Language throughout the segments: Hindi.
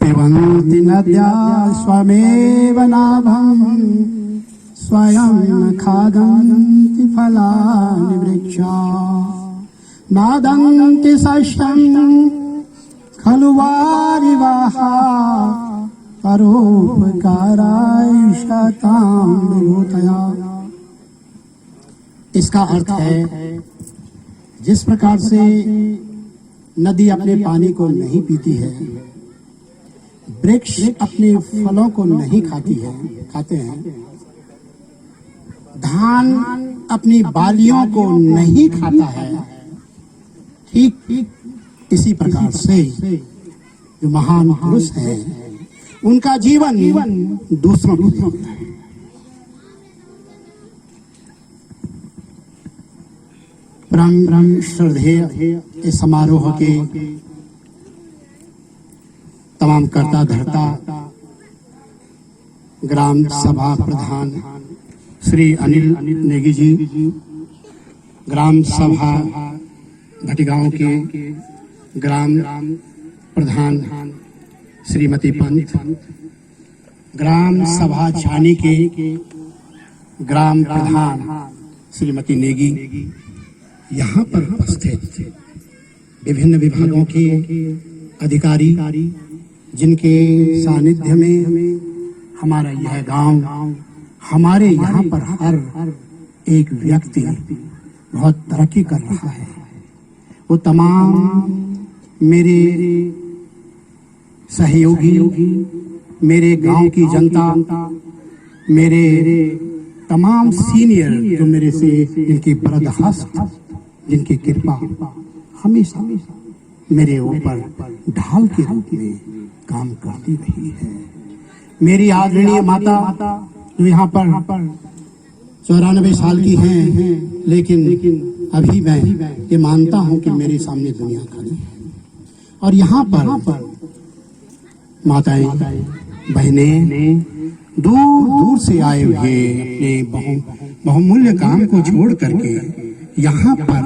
पिबन्ति नद्या स्वमेव नाभम् स्वयं न खादन्ति फलानि वृक्षा नादन्ति शस्यं खलु वारिवाहा परोपकाराय शतां विभूतया। इसका अर्थ है जिस प्रकार से नदी अपने पानी को नहीं पीती है, वृक्ष अपने फलों को नहीं खाते हैं, धान अपनी बालियों को नहीं खाता है, ठीक इसी प्रकार से जो महान पुरुष हैं उनका जीवन दूसरों के लिए होता है। परम श्रद्धेय इस समारोह के तमाम कर्ता धर्ता ग्राम सभा प्रधान श्री अनिल नेगी जी, ग्राम सभा भटिगांव के ग्राम प्रधान श्रीमती पंत, ग्राम सभा छानी के ग्राम प्रधान श्रीमती नेगी, यहाँ पर उपस्थित विभिन्न विभागों के अधिकारी जिनके सानिध्य में हमारा यह गांव, हमारे यहाँ पर हर एक व्यक्ति बहुत तरक्की कर रहा है, वो तमाम मेरे सहयोगी, मेरे गांव की जनता, मेरे तमाम सीनियर जो मेरे से जिनकी बरदहस्त, जिनकी कृपा हमेशा मेरे ऊपर ढाल के रूप में काम करती रही है। मेरी आदरणीय माता जो यहाँ पर 94 साल की हैं, लेकिन अभी मैं ये मानता हूँ कि मेरे सामने दुनिया खड़ी है। और यहाँ पर माताएं बहनें दूर दूर से आए हुए अपने बहुमूल्य काम को छोड़ करके यहाँ पर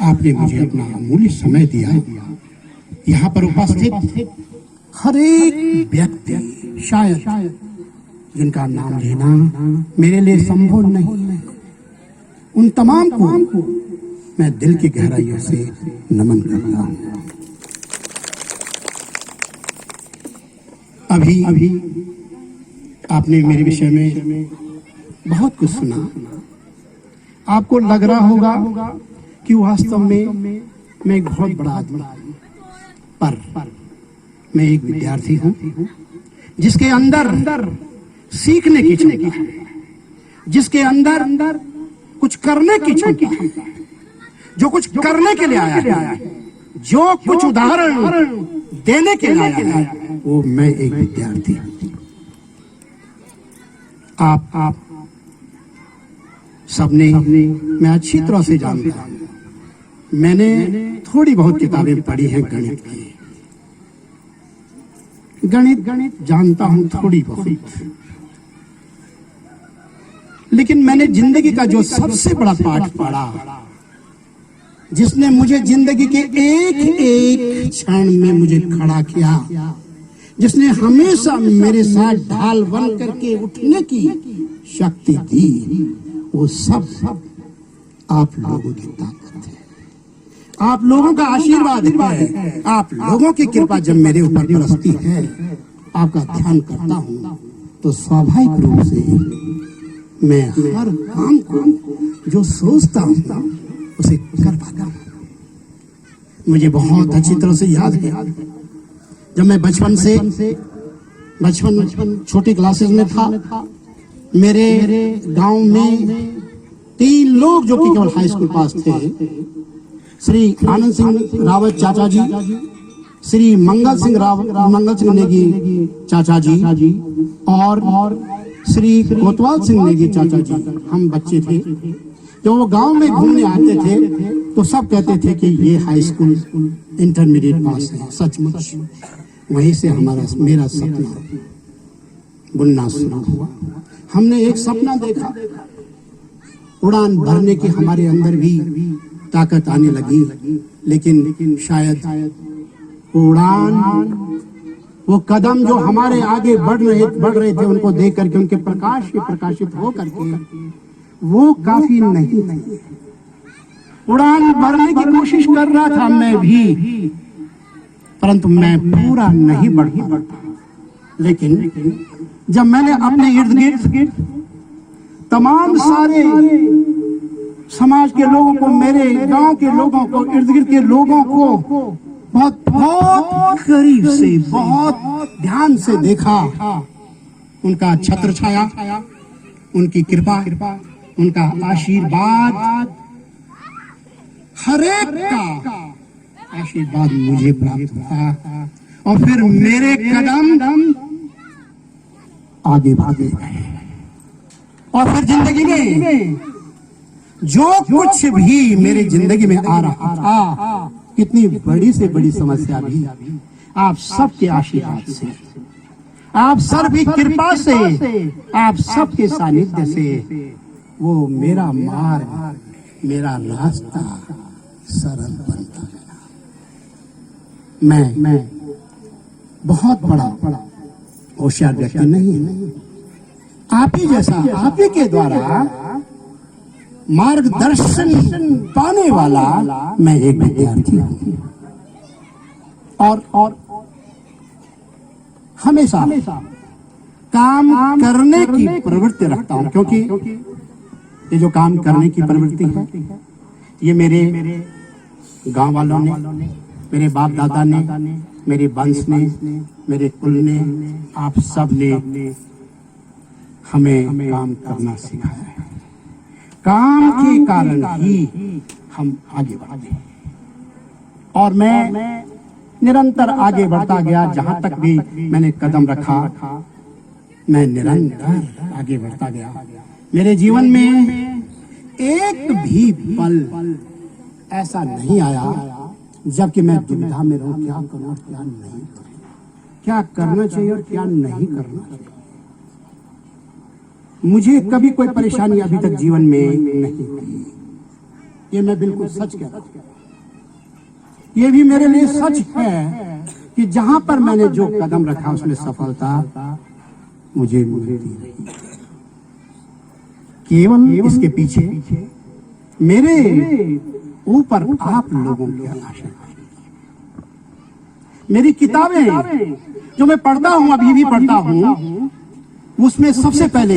आपने मुझे अपना अमूल्य समय दिया। यहाँ पर उपस्थित हर एक व्यक्ति, शायद जिनका नाम लेना मेरे लिए संभव नहीं, उन तमाम को मैं दिल की गहराइयों से नमन करता हूँ। अभी आपने मेरे विषय में बहुत कुछ सुना। आपको लग रहा होगा कि वास्तव में मैं एक बहुत बड़ा आदमी, पर मैं एक विद्यार्थी हूँ जिसके अंदर सीखने की क्षमता है, जिसके अंदर कुछ करने की क्षमता है, जो कुछ करने के लिए आया है, जो कुछ उदाहरण देने के लिए आया है, वो मैं एक विद्यार्थी हूँ। आप सबने मैं अच्छी तरह से जानता हूँ, मैंने थोड़ी बहुत किताबें पढ़ी हैं गणित की, गणित जानता हूँ थोड़ी बहुत, लेकिन मैंने जिंदगी का जो सबसे बड़ा पाठ पढ़ा, जिसने मुझे जिंदगी के एक एक क्षण में मुझे खड़ा किया, जिसने हमेशा मेरे साथ ढाल बन करके उठने की शक्ति दी, वो सब आप लोगों की ताकत है, आप लोगों का आशीर्वाद है, आप लोगों की कृपा जब मेरे ऊपर बरसती है, आपका ध्यान करता हूँ, तो स्वाभाविक रूप से मैं हर काम को जो सोचता हूँ उसे कर पाता हूँ। मुझे बहुत अच्छी तरह से याद है जब मैं बचपन छोटी क्लासेस में था, मेरे गांव में 3 लोग जो कि केवल हाई स्कूल पास थे, श्री आनंद सिंह रावत चाचा जी, श्री मंगल सिंह नेगी चाचा जी और श्री कोतवाल सिंह नेगी चाचा जी, हम बच्चे थे। जब वो गांव में घूमने आते थे तो सब कहते थे कि ये हाई स्कूल इंटरमीडिएट पास है। सचमुच वहीं से मेरा सपना बुनना शुरू हुआ। हमने एक सपना देखा, उड़ान भरने की हमारे अंदर भी ताकत आने लगी, लेकिन शायद वो कदम जो हमारे आगे बढ़ रहे थे, उनको देख करके, उनके प्रकाश से प्रकाशित हो करके वो काफी नहीं थे। उड़ान भरने की कोशिश कर रहा था मैं भी, परंतु मैं पूरा नहीं बढ़ पाता। लेकिन जब मैंने अपने इर्द गिर्द तमाम सारे समाज के लोगों को, मेरे गांव के लोगों को, इर्द गिर्द के लोगों को बहुत बहुत करीब से, बहुत ध्यान से देखा, उनका छत्र छाया, उनकी कृपा, उनका आशीर्वाद, हर एक का आशीर्वाद मुझे प्राप्त हुआ। और फिर मेरे कदम आगे भागे गए। और फिर जिंदगी में जो कुछ भी मेरी जिंदगी में आ रहा था, कितनी बड़ी से बड़ी समस्या भी आप सबके आशीर्वाद से, आप सब की कृपा से, आप सबके सानिध्य से वो मेरा मार्ग, मेरा रास्ता सरल बनता गया। मैं बहुत बड़ा होशियार व्यक्ति नहीं है। आप ही जैसा, आप ही के द्वारा मार्गदर्शन पाने वाला मैं एक विद्यार्थी हूं। और हमेशा काम करने की प्रवृत्ति रखता हूं, क्योंकि ये जो काम करने की प्रवृत्ति है, ये मेरे गांव वालों ने, मेरे बाप दादा ने, मेरे वंश ने, मेरे कुल ने, आप सब ने हमें काम करना सिखाया है। काम के कारण ही हम आगे बढ़े और मैं निरंतर आगे बढ़ता गया। जहां तक भी मैंने कदम रखा, मैं निरंतर आगे बढ़ता गया। मेरे जीवन में एक भी पल ऐसा नहीं आया जबकि मैं दुविधा में रहूं, क्या करूं, क्या नहीं करूं, क्या करना चाहिए और क्या नहीं करना चाहिए। मुझे कभी कोई परेशानी अभी तक जीवन में नहीं हुई, ये मैं बिल्कुल सच कह रहा हूं। ये भी मेरे लिए सच है कि जहां पर मैंने जो कदम रखा उसमें सफलता मुझे मिलती रही। केवल इसके पीछे मेरे ऊपर आप लोगों की आशीर्वाद। मेरी किताबें जो मैं पढ़ता हूं, अभी भी पढ़ता हूं, उसमें सबसे पहले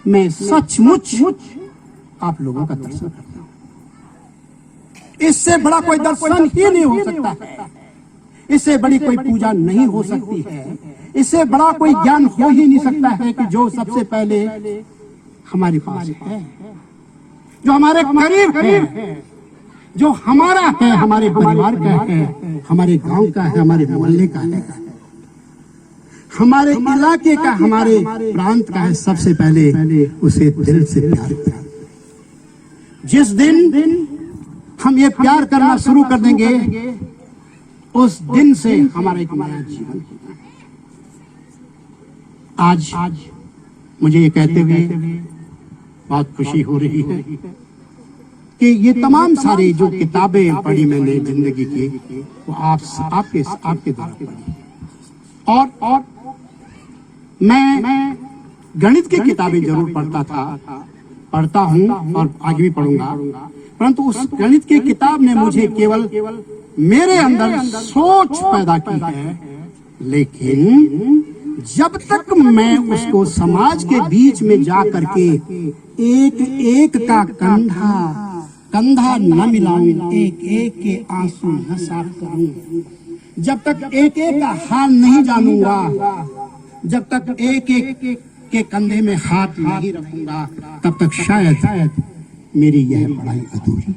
मैं सचमुच आप लोगों का दर्शन करता हूं। इससे बड़ा कोई दर्शन ही नहीं हो सकता है, इससे बड़ी कोई पूजा नहीं हो सकती है, इससे बड़ा कोई ज्ञान हो ही नहीं सकता है कि जो सबसे पहले हमारे पास है, जो हमारे करीब है, जो हमारा है, हमारे परिवार का है, हमारे गांव का है, हमारे मोहल्ले का है, हमारे इलाके का, हमारे प्रांत का है। सबसे पहले उसे दिल से प्यार करें। जिस दिन हम ये प्यार करना शुरू कर देंगे, उस दिन से हमारा एक नया जीवन होगा। आज मुझे ये कहते हुए बहुत खुशी हो रही है कि ये तमाम सारी जो किताबें पढ़ी मैंने जिंदगी की, वो आपके द्वारा पढ़ी। और मैं गणित की किताबें जरूर पढ़ता हूं और आगे भी पढ़ूंगा, परंतु उस गणित की किताब ने मुझे केवल मेरे अंदर सोच पैदा की है, लेकिन जब तक मैं उसको समाज के बीच में जा करके एक एक का कंधा न मिलाऊं, एक एक के आंसू न साफ करूं, जब तक एक एक का हाल नहीं जानूंगा, जब तक एक एक के कंधे में हाथ नहीं रखूंगा, तब तक शायद मेरी यह पढ़ाई अधूरी।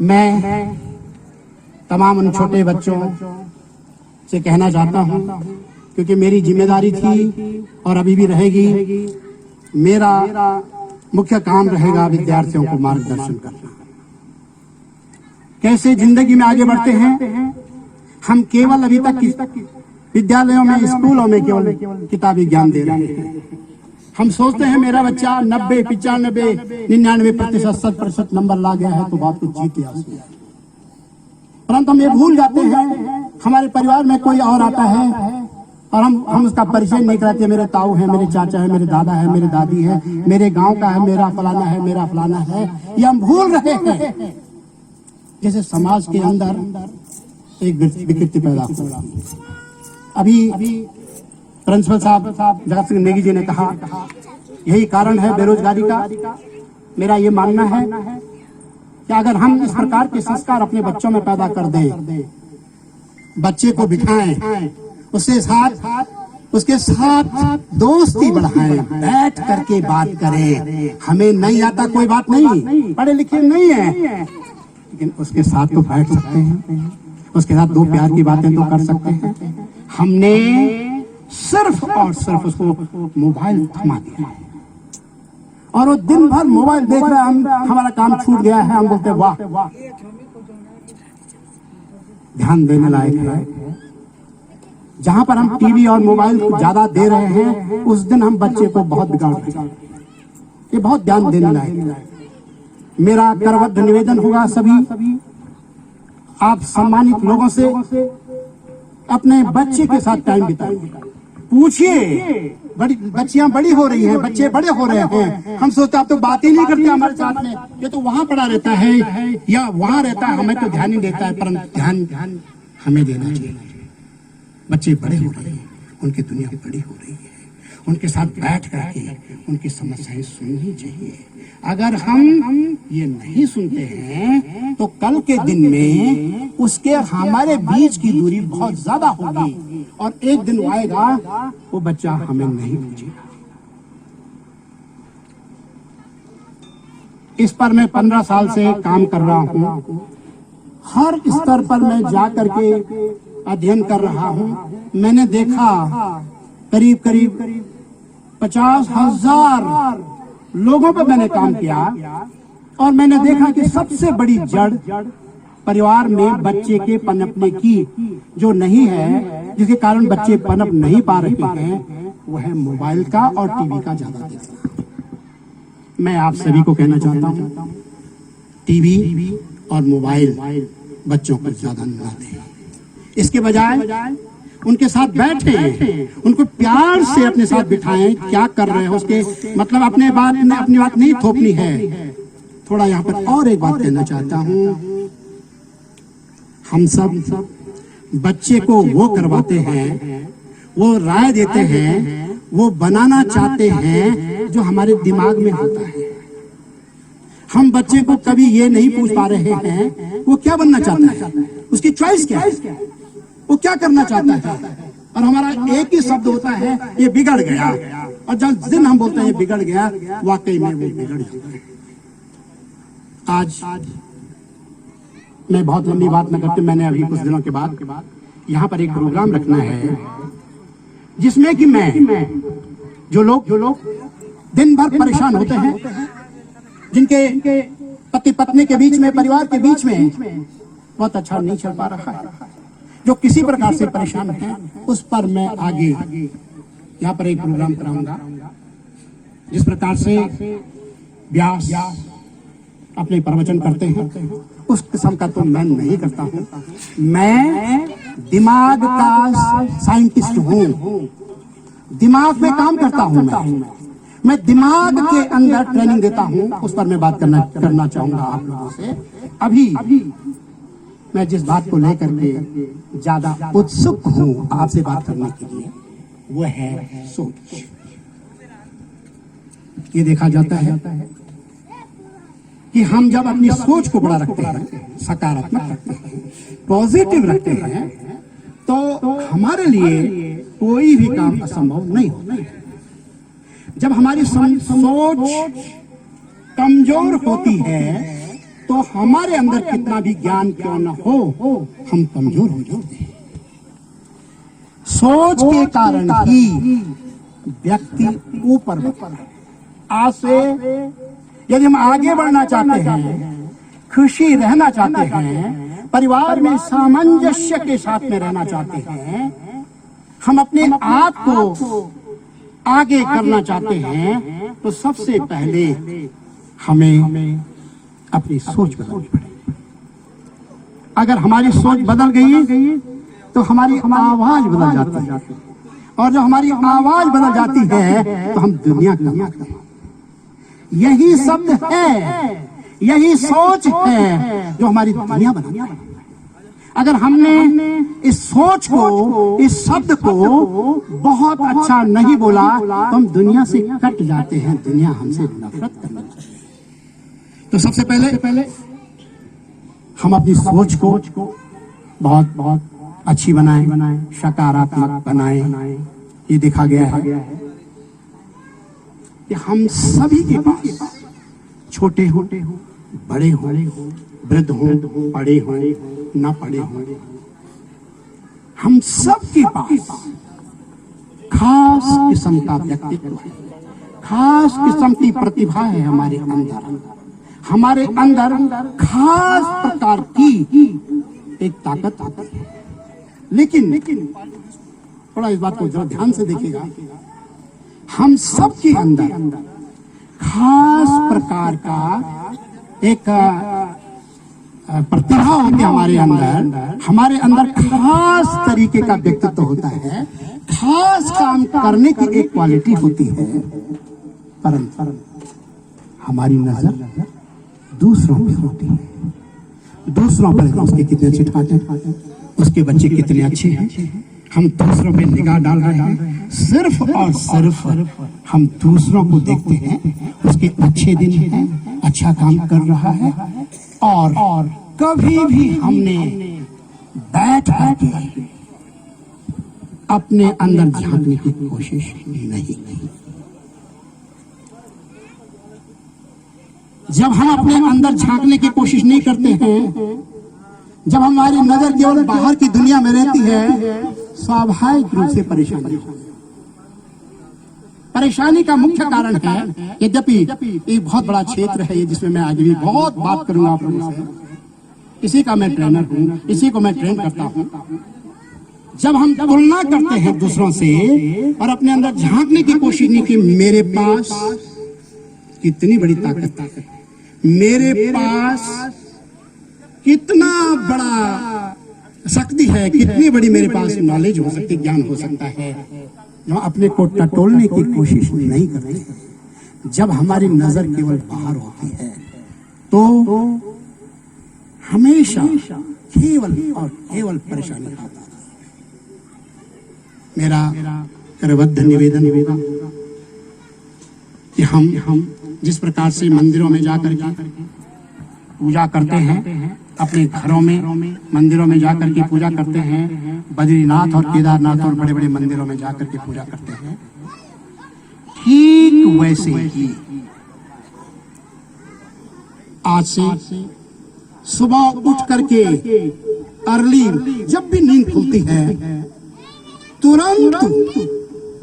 मैं तमाम उन छोटे बच्चों से कहना चाहता हूं, क्योंकि मेरी जिम्मेदारी थी और अभी भी रहेगी, मेरा मुख्य काम रहेगा विद्यार्थियों को मार्गदर्शन करना। कैसे जिंदगी में आगे बढ़ते हैं। हम केवल अभी तक विद्यालयों में, स्कूलों में केवल किताबी ज्ञान दे रहे हैं। हम सोचते हैं मेरा बच्चा 90, 95, 99%, 100% नंबर ला गया है तो बात कुछ जीत गया। परंतु हम ये भूल जाते हैं, हमारे परिवार में कोई और आता है और हम उसका परिचय नहीं कराते। मेरे ताऊ है, मेरे चाचा है, मेरे दादा है, मेरे दादी है, मेरे गांव का है, मेरा फलाना है, मेरा फलाना है, ये हम भूल रहे हैं। जैसे समाज के अंदर एक विकृति पैदा हो रहा। अभी प्रिंसिपल साहब जगत सिंह नेगी जी ने कहा यही कारण है बेरोजगारी का। मेरा ये मानना है कि अगर हम इस प्रकार के संस्कार अपने बच्चों में पैदा कर दें, बच्चे को बिठाएं, उसके साथ दोस्ती बढ़ाएं, बैठ करके बात करें। हमें नहीं आता कोई बात नहीं, पढ़े लिखे नहीं है, लेकिन उसके साथ तो बैठ सकते हैं, उसके साथ दो प्यार की बातें तो कर सकते हैं। हमने सिर्फ और सिर्फ उसको मोबाइल थमा दिया और वो दिन भर मोबाइल देख रहा है। हमारा काम छूट गया है, हम बोलते वाह। ध्यान देने लायक है, जहां पर हम टीवी और मोबाइल ज्यादा दे रहे हैं उस दिन हम बच्चे को बहुत बिगाड़ रहे हैं। ये बहुत ध्यान देने लायक है। मेरा करबद्ध निवेदन होगा सभी आप सम्मानित लोगों से अपने बच्चे के साथ टाइम बिताएं। पूछिए, बच्चियां बड़ी हो रही हैं, बच्चे बड़े हो रहे हैं, हम सोचते आप तो बात ही नहीं करते हमारे साथ में, ये तो वहां पड़ा रहता है या वहां रहता है, हमें तो ध्यान नहीं देता है। परंतु ध्यान हमें देना चाहिए। बच्चे बड़े हो रहे हैं, उनकी दुनिया बड़ी हो रही है, उनके साथ बैठ करके उनकी समस्याएं सुननी चाहिए। अगर हम ये नहीं सुनते हैं तो कल के दिन में उसके हमारे बीच की दूरी बहुत ज्यादा होगी और एक दिन आएगा वो बच्चा हमें नहीं पूछेगा। इस पर मैं 15 साल से काम कर रहा हूँ। हर स्तर पर मैं जा करके अध्ययन कर रहा हूँ। मैंने देखा करीब 50,000 लोगों पर मैंने काम किया और मैंने देखा कि सबसे बड़ी जड़ परिवार में बच्चे के पनपने की जो नहीं है, जिसके कारण बच्चे पनप नहीं पा रहे हैं, वो है मोबाइल का और टीवी का ज्यादा देखना। मैं आप सभी को कहना चाहता हूँ, टीवी और मोबाइल बच्चों पर ज्यादा न दें। इसके बजाय उनके साथ बैठे, उनको प्यार से अपने साथ बिठाएं। क्या कर रहे हैं उसके मतलब अपनी बात नहीं थोपनी है। थोड़ा यहाँ पर और एक बात कहना चाहता हूँ, हम सब बच्चे को वो करवाते हैं, वो राय देते हैं, वो बनाना चाहते हैं जो हमारे दिमाग में होता है। हम बच्चे को कभी ये नहीं पूछ पा रहे हैं वो क्या बनना चाहता है, उसकी चॉइस क्या है, वो क्या करना चाहता है। और हमारा एक ही शब्द होता है ये बिगड़ गया, और जिस दिन हम बोलते हैं ये बिगड़ गया, वाकई में वो बिगड़ जाता है। आज मैं बहुत लंबी बात न करते, मैंने अभी कुछ दिनों के बाद यहाँ पर एक प्रोग्राम रखना है जिसमें कि मैं जो लोग दिन भर परेशान होते हैं, जिनके पति पत्नी के बीच में, परिवार के बीच में बहुत अच्छा नहीं चल पा रहा है, जो किसी प्रकार से परेशान है, उस पर मैं आगे यहाँ पर एक प्रोग्राम कराऊंगा। जिस प्रकार से व्यास अपने प्रवचन करते हैं उस किस्म का तो मैं नहीं करता हूँ। मैं दिमाग का साइंटिस्ट हूँ, दिमाग में काम करता हूँ। मैं दिमाग के अंदर ट्रेनिंग देता हूँ, उस पर मैं बात करना चाहूंगा आप लोगों से। अभी मैं जिस बात को लेकर के ज्यादा उत्सुक हूँ आपसे बात करने के लिए, वो है सोच। ये देखा जाता है कि हम जब अपनी सोच को बड़ा रखते हैं, सकारात्मक रखते हैं, पॉजिटिव रखते हैं, तो हमारे लिए कोई भी काम असंभव नहीं होता है। जब हमारी सोच कमजोर होती है तो हमारे अंदर कितना भी ज्ञान क्यों न हो, हम कमजोर हो जाते हैं। सोच के कारण ही व्यक्ति ऊपर आज से यदि हम आगे बढ़ना चाहते हैं, खुशी रहना चाहते हैं, परिवार में सामंजस्य के साथ में रहना चाहते हैं, हम अपने आप को आगे करना चाहते हैं, तो सबसे पहले हमें अपनी सोच बदलनी पड़ेगी। अगर हमारी सोच बदल गई तो हमारी आवाज बदल जाती है, और जब हमारी आवाज बदल जाती है तो हम दुनिया का यही शब्द है, यही सोच है जो हमारी दुनिया बनाती है। अगर हमने इस सोच को, इस शब्द को बहुत अच्छा नहीं बोला तो हम दुनिया से कट जाते हैं, दुनिया हमसे नफरत करने लगती है। तो सबसे पहले हम अपनी सोच को बहुत अच्छी बनाएं, सकारात्मक बनाएं। ये देखा गया है कि हम सभी के पास, छोटे हो, बड़े हो, वृद्ध हो, पढ़े हो, न पढ़े हो, हम सब के पास खास किस्म का व्यक्तित्व है, खास किस्म की प्रतिभा है हमारे अंदर खास प्रकार की एक ताकत आती है। लेकिन थोड़ा इस बात को जरा ध्यान से देखिएगा, हम सब के अंदर खास प्रकार का एक प्रतिभा होती है हमारे अंदर खास तरीके का व्यक्तित्व होता है, खास काम करने की एक क्वालिटी होती है। परंतु हमारी नजर दूसरों पे होती है, दूसरों पर उसके कितने अच्छे ठाट हैं, उसके बच्चे कितने अच्छे हैं। हम दूसरों पे निगाह डाल रहे हैं, सिर्फ और सिर्फ हम दूसरों को देखते हैं, उसके अच्छे दिन हैं, अच्छा काम कर रहा है, और कभी भी हमने बैठ करके अपने अंदर झांकने की कोशिश नहीं की। जब हम अपने अंदर झांकने की कोशिश नहीं करते हैं, जब हमारी नजर केवल बाहर की दुनिया में रहती है, स्वाभाविक रूप से परेशानी का मुख्य कारण है, यद्यपि एक बहुत बड़ा क्षेत्र है जिसमें मैं आगे भी बहुत बात करूंगा आप लोगों से, इसी का मैं ट्रेनर हूं, इसी को मैं ट्रेन करता हूं। जब हम तुलना करते हैं दूसरों से और अपने अंदर झांकने की कोशिश नहीं की, मेरे पास कितनी बड़ी ताकत है, मेरे पास कितना बड़ा शक्ति है, कितनी बड़ी मेरे पास नॉलेज हो सकती, ज्ञान हो सकता है, जो अपने को टटोलने की कोशिश नहीं करते। जब हमारी नजर केवल बाहर होती है तो हमेशा केवल और केवल परेशानी आता है। मेरा करबद्ध निवेदन कि हम जिस प्रकार से मंदिरों में जाकर के पूजा करते हैं, अपने घरों में मंदिरों में जाकर के पूजा करते हैं, बद्रीनाथ और केदारनाथ और बड़े बड़े मंदिरों में जाकर के पूजा करते हैं, ठीक वैसे ही आज से सुबह उठ करके अर्ली जब भी नींद खुलती है, तुरंत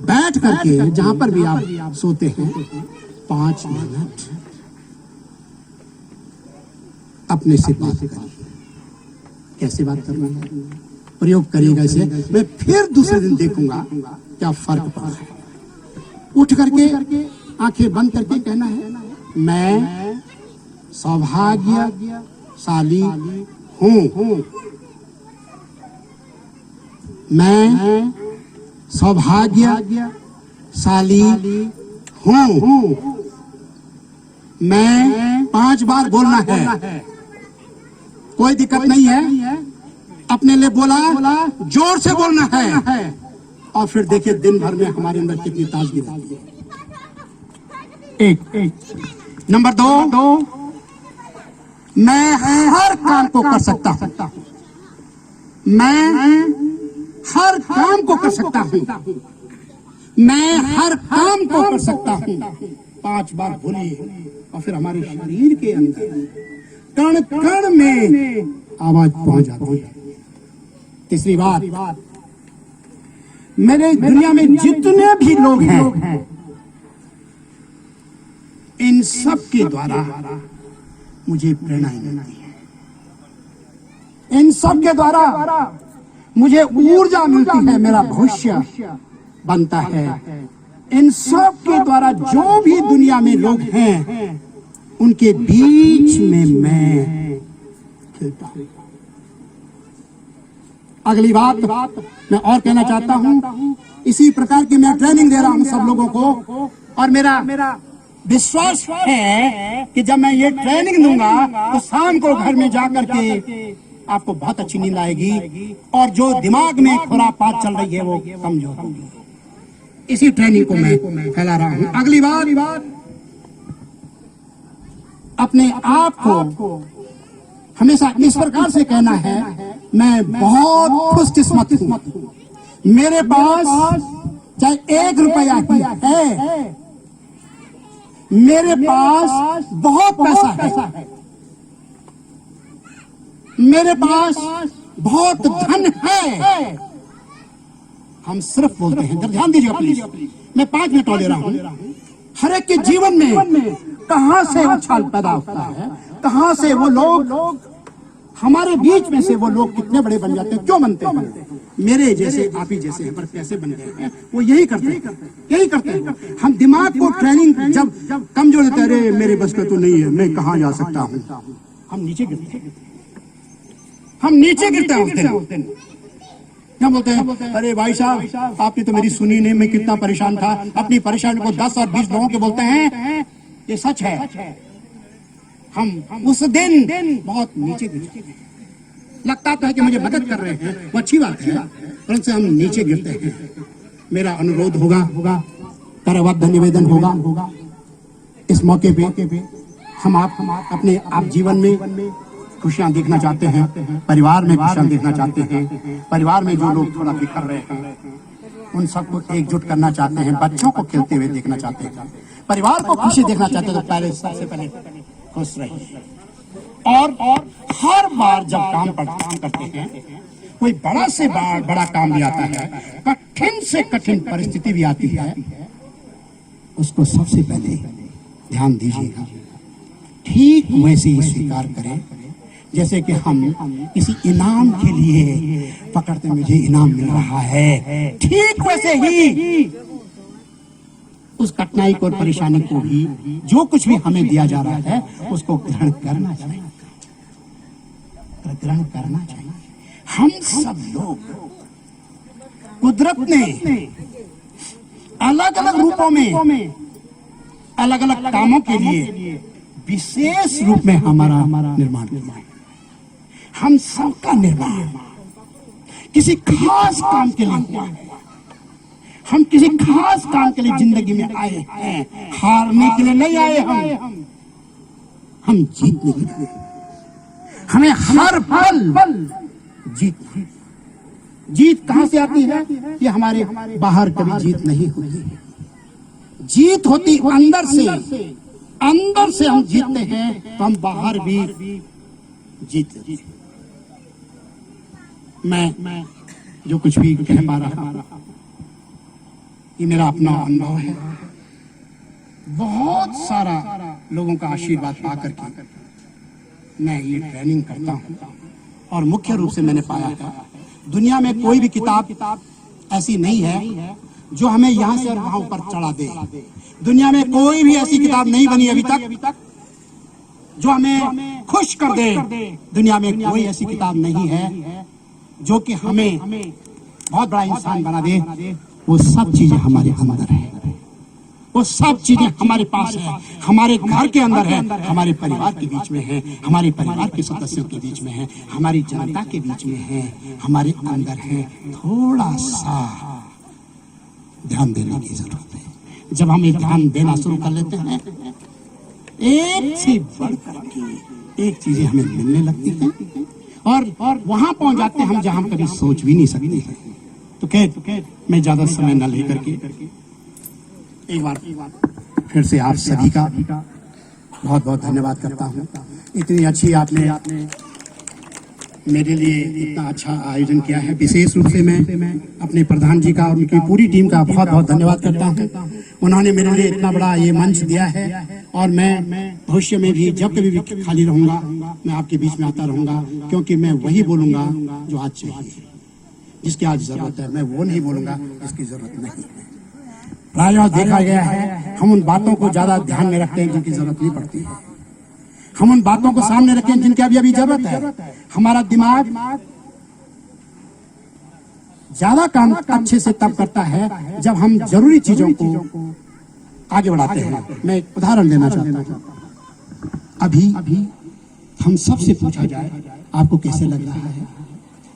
बैठ करके जहां पर भी आप सोते हैं 5 मिनट अपने से बात करिए। कैसे बात करना है, प्रयोग करिएगा इसे, मैं फिर दूसरे दिन देखूंगा क्या फर्क पड़ा है। उठ करके आंखें बंद करके कहना है, मैं सौभाग्यशाली हूं, मैं सौभाग्यशाली हूं। मैं 5 बार बोलना है, कोई दिक्कत नहीं है, अपने लिए बोला, जोर से बोलना है, और फिर देखिए दिन भर में हमारे अंदर कितनी ताजगी रहती है। एक नंबर 2, मैं हर काम को कर सकता हूं, मैं हर काम को कर सकता हूं, मैं हर काम को कर सकता हूं। 5 बार बोलिए और फिर हमारे शरीर के अंदर कण कण में आवाज पहुंच जाती है। तीसरी बात, मेरे दुनिया में जितने भी लोग हैं, इन सब के द्वारा मुझे प्रेरणा मिलती है, इन सब के द्वारा मुझे ऊर्जा मिलती है, मेरा भविष्य बनता है। इन सब के द्वारा जो भी दुनिया में लोग हैं, उनके बीच में मैं खेलता हूं। अगली बात मैं और कहना चाहता हूँ, इसी प्रकार की मैं ट्रेनिंग दे रहा हूँ सब लोगों को, और मेरा विश्वास है कि जब मैं ये ट्रेनिंग दूंगा तो शाम को घर में जाकर के आपको बहुत अच्छी नींद आएगी और जो दिमाग में खुरापात चल रही है वो कमजोर होगी। इसी ट्रेनिंग को मैं फैला रहा हूँ। अगली बात, अपने आप को हमेशा इस प्रकार से कहना है, मैं बहुत खुशकिस्मत हूँ, मेरे पास चाहे 1 रुपया ही है, मेरे पास बहुत पैसा है, मेरे पास बहुत धन है। हम सिर्फ बोलते हैं, ध्यान दीजिएगा प्लीज, मैं 5 मिनट और ले रहा हूं। हर एक के जीवन में कहां से उछाल पैदा होता है, कहां से वो लोग हमारे बीच में से वो लोग कितने बड़े बन जाते हैं, क्यों बनते हैं? मेरे जैसे आप ही जैसे हैं पर कैसे बन गए हैं, वो यही करते हैं। हम दिमाग को ट्रेनिंग जब कमजोर होते हैं, अरे मेरे बस का तो नहीं है, मैं कहां जा सकता हूं, हम नीचे गिरते हैं उस दिन। क्या बोलते हैं, अरे भाई साहब आपने तो मेरी सुनी नहीं, मैं कितना परेशान था। अपनी परेशानी को 10 और 20 लोगों के बोलते हैं, ये सच है। हम उस दिन बहुत नीचे गिरते हैं। लगता तो है कि मुझे मदद कर रहे हैं, वो अच्छी बात है, परंतु हम नीचे गिरते हैं। मेरा अनुरोध होगा, करबद्ध निवेदन होगा, इस मौके पे हम अपने आप जीवन में खुशियां देखना चाहते हैं, परिवार में खुशियां देखना चाहते हैं, परिवार में जो लोग थोड़ा बिखर रहे हैं उन सबको एकजुट करना चाहते हैं, बच्चों को खेलते हुए देखना चाहते हैं, परिवार को खुशी देखना चाहते हैं, तो पहले सबसे पहले खुश रहिए। और हर बार जब काम करते हैं, कोई बड़ा से बड़ा काम भी आता है, कठिन से कठिन परिस्थिति भी आती है, उसको सबसे पहले ध्यान दीजिएगा, ठीक वैसे ही स्वीकार करें जैसे कि हम किसी इनाम के लिए पकड़ते, मुझे इनाम मिल रहा है, ठीक वैसे ही उस कठिनाई को और परेशानी को भी, जो कुछ भी हमें दिया जा रहा है, उसको ग्रहण करना चाहिए। हम सब लोग, कुदरत ने अलग अलग रूपों में, अलग अलग कामों के लिए विशेष रूप में हमारा निर्माण किया है। हम सबका निर्माण किसी खास काम के लिए हुआ है। हम किसी खास काम के लिए जिंदगी में आए हैं, हारने के लिए नहीं आए। हम जीतने के लिए, हमें हर पल जीत कहां से आती है? ये हमारे बाहर कभी जीत नहीं होती, जीत होती अंदर से हम जीतते हैं तो हम बाहर भी जीतते हैं। मैं जो कुछ भी कह पा रहा हूं, ये मेरा अपना अनुभव है। बहुत सारा लोगों का आशीर्वाद पाकर के मैं ये ट्रेनिंग करता हूं, और मुख्य रूप से मैंने पाया है दुनिया में कोई भी किताब ऐसी नहीं है जो हमें यहाँ से और वहां ऊपर चढ़ा दे। दुनिया में कोई भी ऐसी किताब नहीं बनी अभी तक जो हमें खुश कर दे। दुनिया में कोई ऐसी किताब नहीं है जो कि हमें बहुत बड़ा इंसान बना दे। वो सब चीजें हमारे अंदर है, वो सब चीजें हमारे पास है, हमारे घर के अंदर है, हमारे परिवार के बीच में है, हमारे परिवार के सदस्यों के बीच में है, हमारी जनता के बीच में है, हमारे अंदर है। थोड़ा सा ध्यान देने की जरूरत है। जब हम ये ध्यान देना शुरू कर लेते हैं, एक से बढ़कर के एक चीजें हमें मिलने लगती हैं, और वहां पहुंच जाते हैं हम जहां हम कभी सोच भी नहीं सकते। तो खैर मैं ज्यादा समय न लेकर के एक बार फिर से आप सभी का बहुत बहुत धन्यवाद करता हूं। इतनी अच्छी आपने मेरे लिए इतना अच्छा आयोजन किया है। विशेष रूप से मैं अपने प्रधान जी का और उनकी पूरी टीम का बहुत बहुत धन्यवाद करता हूं। उन्होंने मेरे लिए इतना बड़ा ये मंच दिया है, और मैं भविष्य में भी जब कभी भी खाली रहूंगा मैं आपके बीच में आता रहूंगा, क्योंकि मैं वही बोलूंगा जो आज चाहिए, जिसकी आज जरूरत है। मैं वो नहीं बोलूंगा जिसकी जरूरत नहीं है। प्रायः देखा गया है हम उन बातों को ज्यादा ध्यान में रखते हैं जिनकी जरूरत नहीं पड़ती है। हम उन बातों को सामने रखते हैं जिनकी अभी जरूरत है। हमारा दिमाग ज्यादा काम अच्छे से तब करता है जब हम जरूरी चीजों को आगे बढ़ाते हैं। मैं एक उदाहरण देना चाहता हूँ। अभी हम सबसे पूछा जाए आपको कैसे लग रहा है?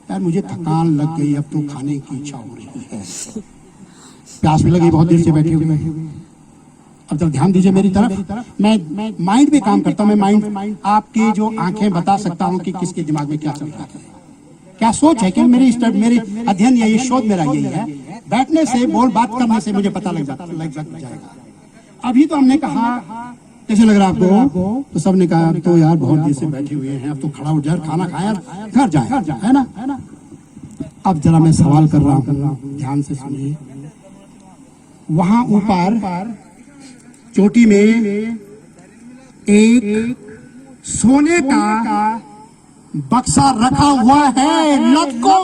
यार मुझे थकान लग गई, अब तो खाने की इच्छा हो रही है, प्यास भी लगी, बहुत देर से बैठे हुए। अब जब ध्यान दीजिए मेरी तरफ, मैं माइंड पे काम करता हूँ। मैं माइंड आपकी जो आंखें बता सकता हूँ कि किसके दिमाग में क्या चल रहा है, क्या सोच है। क्या मेरे अध्ययन या ये शोध मेरा यही है, बैठने से बात करने से मुझे पता लग जाएगा। अभी तो हमने कहा कैसे लग रहा है आपको, तो सबने कहा तो यार बहुत देर से बैठे हुए हैं, अब तो खड़ा हो जाए, खाना खाए, घर जाए, है ना। अब जरा मैं सवाल कर रहा हूँ, ध्यान से सुनिए। वहां ऊपर चोटी में एक सोने का बक्सा रखा हुआ है, लटको।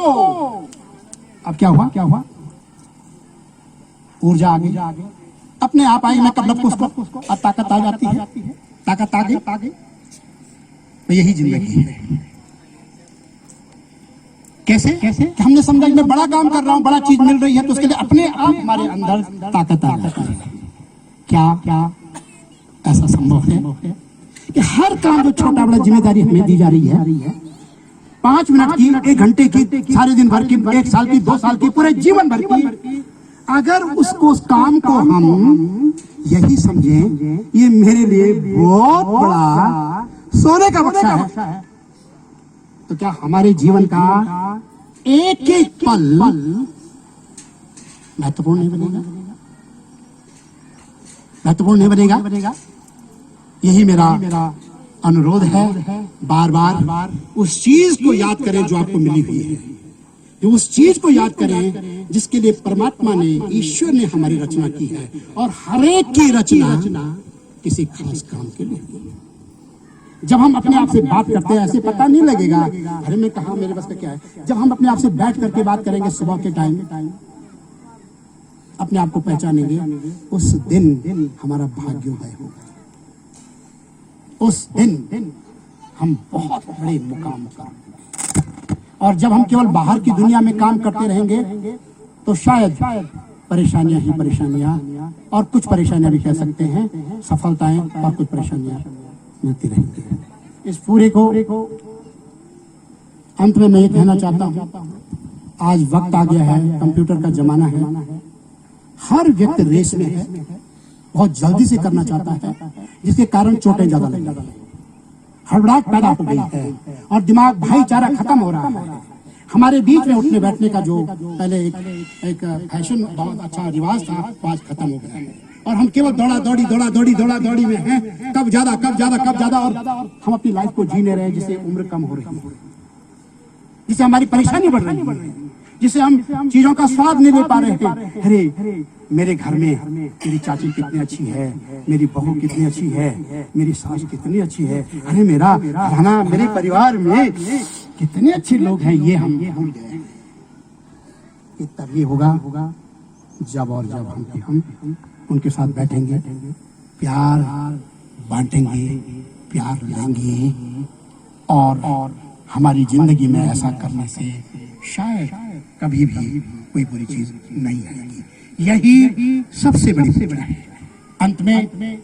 अब क्या हुआ? ऊर्जा आ गई, अपने आप आई। मैं कब लटको उसको, अब ताकत आ जाती है, ताकत आ गई। तो यही जिंदगी है। कैसे? कि हमने समझा कि मैं बड़ा काम कर रहा हूं, बड़ा चीज मिल रही है, तो उसके लिए अपने आप हमारे अंदर ताकत आ जाती है। क्या ऐसा संभव है कि हर काम जो छोटा बड़ा जिम्मेदारी हमें दी जा रही है, 5 मिनट की, 1 घंटे की, सारे दिन भर की, 1 साल की, 2 साल की, पूरे जीवन भर की, अगर उस काम को हम यही समझें ये मेरे लिए बहुत बड़ा सोने का बक्सा है, तो क्या हमारे जीवन का एक एक पल महत्वपूर्ण नहीं बनेगा? यही मेरा अनुरोध है। बार बार उस चीज को याद करें जो आपको मिली हुई है, जो उस चीज को याद करें जिसके लिए परमात्मा ने, ईश्वर ने हमारी रचना की है। और हर एक की रचना किसी खास काम के लिए। जब हम अपने आप से बात करते हैं, ऐसे पता नहीं लगेगा अरे मैं कहा, मेरे बस का क्या है। जब हम अपने आप से बैठ करके बात करेंगे सुबह के टाइम, अपने आप को पहचानेंगे, उस दिन हमारा भाग्योदय होगा। उस दिन हम बहुत बड़े मुकाम पर। और जब हम केवल बाहर की दुनिया में काम करते रहेंगे तो शायद परेशानियां ही परेशानियां, और कुछ परेशानियां भी कह सकते हैं, सफलताएं और कुछ परेशानियां मिलती रहेंगी। इस पूरे को अंत में मैं ये कहना चाहता हूं, आज वक्त आ गया है, कंप्यूटर का जमाना है, हर व्यक्ति रेस में है, बहुत जल्दी से करना चाहता है, जिसके कारण चोटें ज्यादा लग रही हैं, हड़बड़ाहट पैदा हो गई है, और दिमाग भाईचारा खत्म हो रहा है। हमारे बीच में उठने बैठने का जो पहले एक फैशन, बहुत अच्छा रिवाज था, आज खत्म हो गया है। और हम केवल दौड़ा दौड़ी में हैं, कब ज्यादा, और हम अपनी लाइफ को जी नहीं रहे, जिससे उम्र कम हो रही है, जिससे हमारी परेशानी बढ़ रही है, जिससे हम चीजों का स्वाद नहीं ले पा रहे हैं। अरे मेरे घर में मेरी चाची कितनी अच्छी है, मेरी बहू कितनी अच्छी है, मेरी सास कितनी अच्छी है, अरे मेरा खाना, मेरे परिवार में कितने अच्छे लोग हैं, ये हम भूल गए। ये तब ये होगा जब हम उनके साथ बैठेंगे, प्यार बांटेंगे, प्यार लेंगे, और हमारी जिंदगी में ऐसा करने से शायद कभी भी कोई बुरी चीज नहीं आएगी। यही सबसे बड़ी पूजा है। अंत में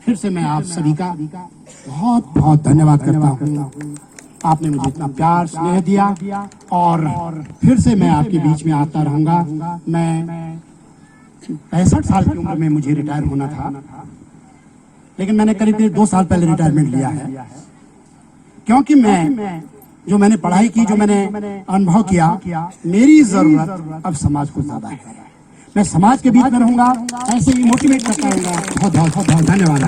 फिर से मैं आप सभी का बहुत बहुत धन्यवाद करता हूँ। आपने मुझे इतना प्यार स्नेह दिया, और फिर से मैं आपके बीच में आता रहूंगा। मैं 65 साल की उम्र में मुझे रिटायर होना था, लेकिन मैंने करीब 2 साल पहले रिटायरमेंट लिया है, क्योंकि मैंने पढ़ाई की, जो मैंने अनुभव किया, मेरी जरूरत अब समाज को ज्यादा है। मैं समाज के बीच में रहूंगा, ऐसे ही मोटिवेट करता रहूंगा। बहुत बहुत धन्यवाद।